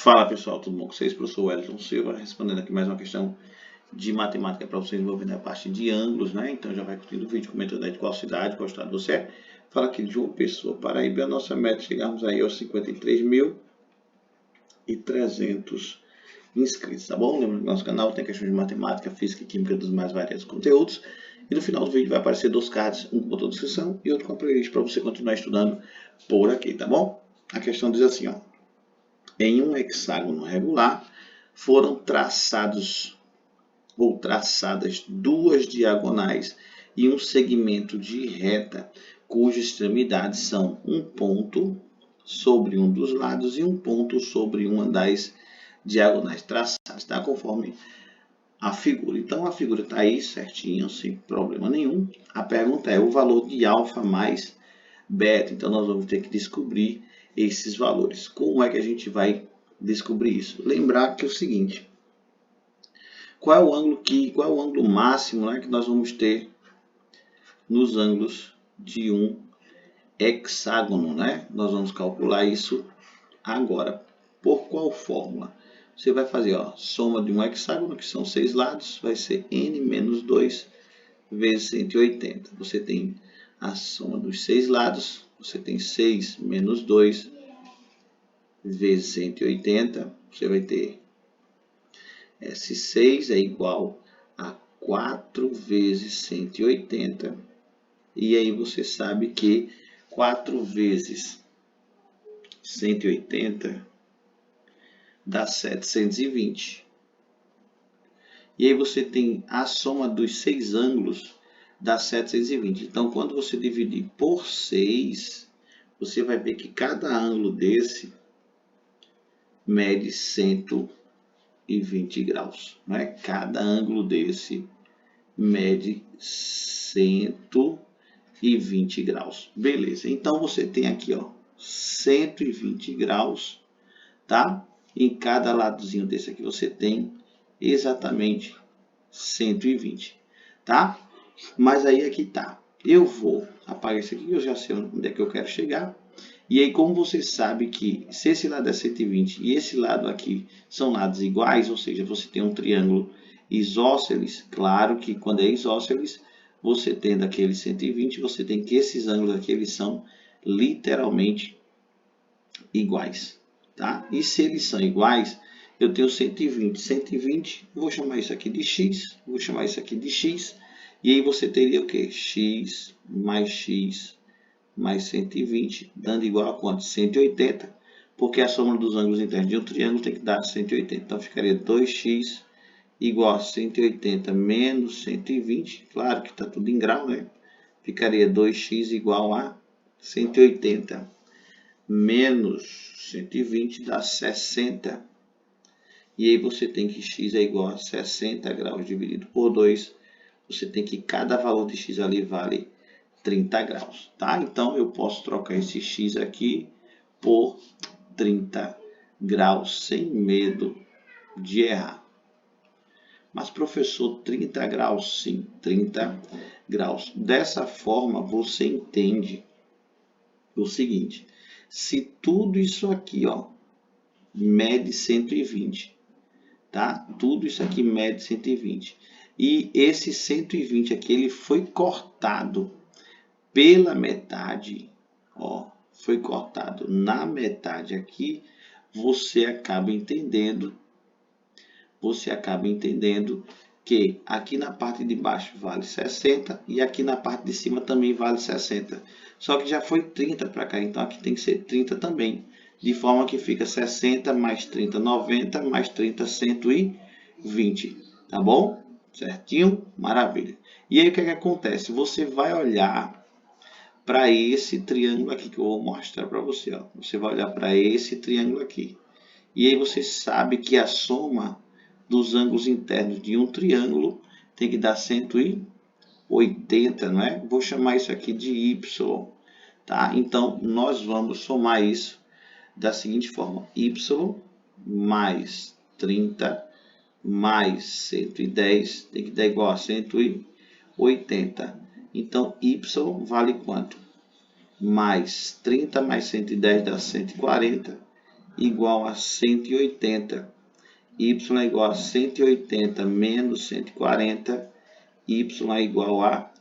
Fala pessoal, tudo bom com vocês? Professor Wellington Silva, respondendo aqui mais uma questão de matemática para vocês envolvendo a parte de ângulos, né? Então já vai curtindo o vídeo, comentando aí de qual cidade, qual estado você é. Fala aqui de João Pessoa, Paraíba, a nossa meta é chegarmos aí aos 53.300 inscritos, tá bom? Lembrando que no nosso canal tem questões de matemática, física e química dos mais variados conteúdos. E no final do vídeo vai aparecer 2 cards, um com botão de descrição e outro com a playlist para você continuar estudando por aqui, tá bom? A questão diz assim, ó. Em um hexágono regular, foram traçadas 2 diagonais e um segmento de reta, cujas extremidades são um ponto sobre um dos lados e um ponto sobre uma das diagonais traçadas, tá? Conforme a figura. Então, a figura está aí certinho, sem problema nenhum. A pergunta é o valor de alfa mais beta. Então, nós vamos ter que descobrir esses valores. Como é que a gente vai descobrir isso? Lembrar que é o seguinte, qual é o ângulo máximo, né, que nós vamos ter nos ângulos de um hexágono, né? Nós vamos calcular isso agora. Por qual fórmula? Você vai fazer, ó, soma de um hexágono, que são 6 lados, vai ser n menos 2 vezes 180. Você tem a soma dos 6 lados, você tem 6 menos 2 vezes 180, você vai ter esse 6 é igual a 4 vezes 180, e aí você sabe que 4 vezes 180 dá 720. E aí você tem a soma dos 6 ângulos, dá 720. Então, quando você dividir por 6, você vai ver que cada ângulo desse mede 120 graus. Né? Cada ângulo desse mede 120 graus. Beleza, então você tem aqui, ó, 120 graus, tá? Em cada ladozinho desse aqui você tem exatamente 120, tá? Mas aí aqui tá. Eu vou apagar isso aqui, eu já sei onde é que eu quero chegar. E aí, como você sabe que se esse lado é 120 e esse lado aqui são lados iguais, ou seja, você tem um triângulo isósceles, claro que quando é isósceles, você tendo aquele 120, você tem que esses ângulos aqui, eles são literalmente iguais, tá? E se eles são iguais, eu tenho 120, vou chamar isso aqui de x, vou chamar isso aqui de x, e aí você teria o que? X mais 120, dando igual a quanto? 180, porque a soma dos ângulos internos de um triângulo tem que dar 180, então ficaria 2x igual a 180 menos 120, claro que está tudo em grau, né? Ficaria 2x igual a 180 menos 120 dá 60. E aí você tem que x é igual a 60 graus dividido por 2. Você tem que cada valor de x ali vale 30 graus, tá? Então eu posso trocar esse x aqui por 30 graus sem medo de errar. Mas, professor, 30 graus? Sim, 30 graus. Dessa forma, você entende o seguinte. Se tudo isso aqui, ó, mede 120, tá? Tudo isso aqui mede 120. E esse 120 aqui, ele foi cortado pela metade, ó, foi cortado na metade aqui, você acaba entendendo que aqui na parte de baixo vale 60 e aqui na parte de cima também vale 60. Só que já foi 30 para cá, então aqui tem que ser 30 também. De forma que fica 60 mais 30, 90, mais 30, 120. Tá bom? Certinho? Maravilha. E aí o que é que acontece? Você vai olhar para esse triângulo aqui que eu vou mostrar para você. Ó. Você vai olhar para esse triângulo aqui. E aí você sabe que a soma dos ângulos internos de um triângulo tem que dar 180, não é? Vou chamar isso aqui de y, tá? Então, nós vamos somar isso da seguinte forma. Y mais 30 mais 110 tem que dar igual a 180. Então, y vale quanto? Mais 30 mais 110 dá 140. igual a 180. Y é igual a 180 menos 140. Y é igual a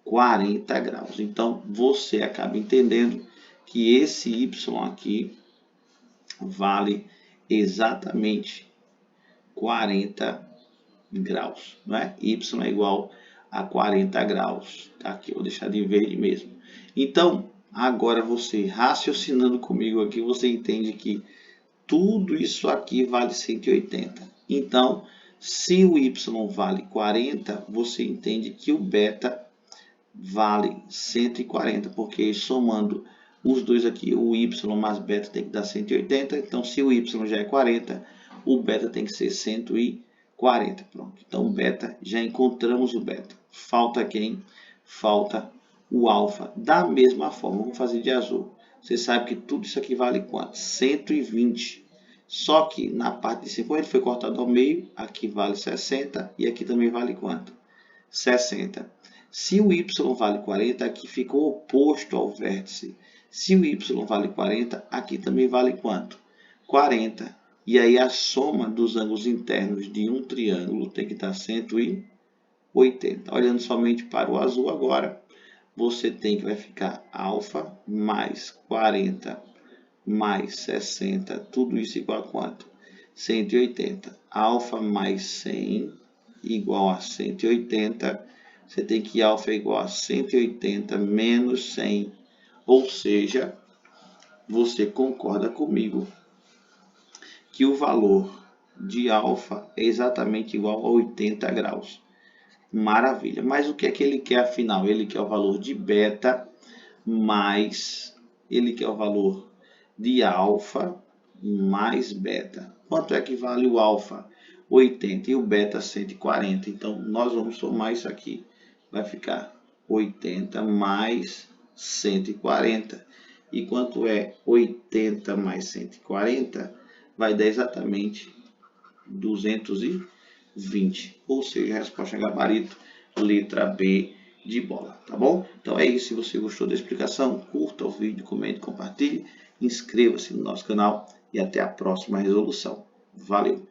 40 graus. Então, você acaba entendendo que esse Y aqui vale exatamente 40 graus, não é? Y é igual a 40 graus. Tá aqui, vou deixar de verde mesmo. Então, agora você raciocinando comigo aqui, você entende que tudo isso aqui vale 180. Então, se o Y vale 40, você entende que o beta vale 140, porque somando os dois aqui, o Y mais beta tem que dar 180. Então, se o Y já é 40, o beta tem que ser 140. Pronto. Então, o beta, já encontramos o beta. Falta quem? Falta o alfa. Da mesma forma, vamos fazer de azul. Você sabe que tudo isso aqui vale quanto? 120. Só que na parte de cima, ele foi cortado ao meio, aqui vale 60 e aqui também vale quanto? 60. Se o Y vale 40, aqui ficou oposto ao vértice. Se o Y vale 40, aqui também vale quanto? 40. E aí a soma dos ângulos internos de um triângulo tem que dar 180. Olhando somente para o azul agora, você tem que vai ficar alfa mais 40 mais 60, tudo isso igual a quanto? 180. Alfa mais 100 igual a 180. Você tem que alfa é igual a 180 menos 100. Ou seja, você concorda comigo que o valor de alfa é exatamente igual a 80 graus. Maravilha. Mas o que é que ele quer afinal? Ele quer o valor de beta mais... ele quer o valor de alfa mais beta. Quanto é que vale o alfa? 80 e o beta 140. Então, nós vamos somar isso aqui. Vai ficar 80 mais 140. E quanto é 80 mais 140? Vai dar exatamente 220. Ou seja, a resposta é gabarito, letra B de bola. Tá bom? Então é isso. Se você gostou da explicação, curta o vídeo, comente, compartilhe. Inscreva-se no nosso canal e até a próxima resolução. Valeu!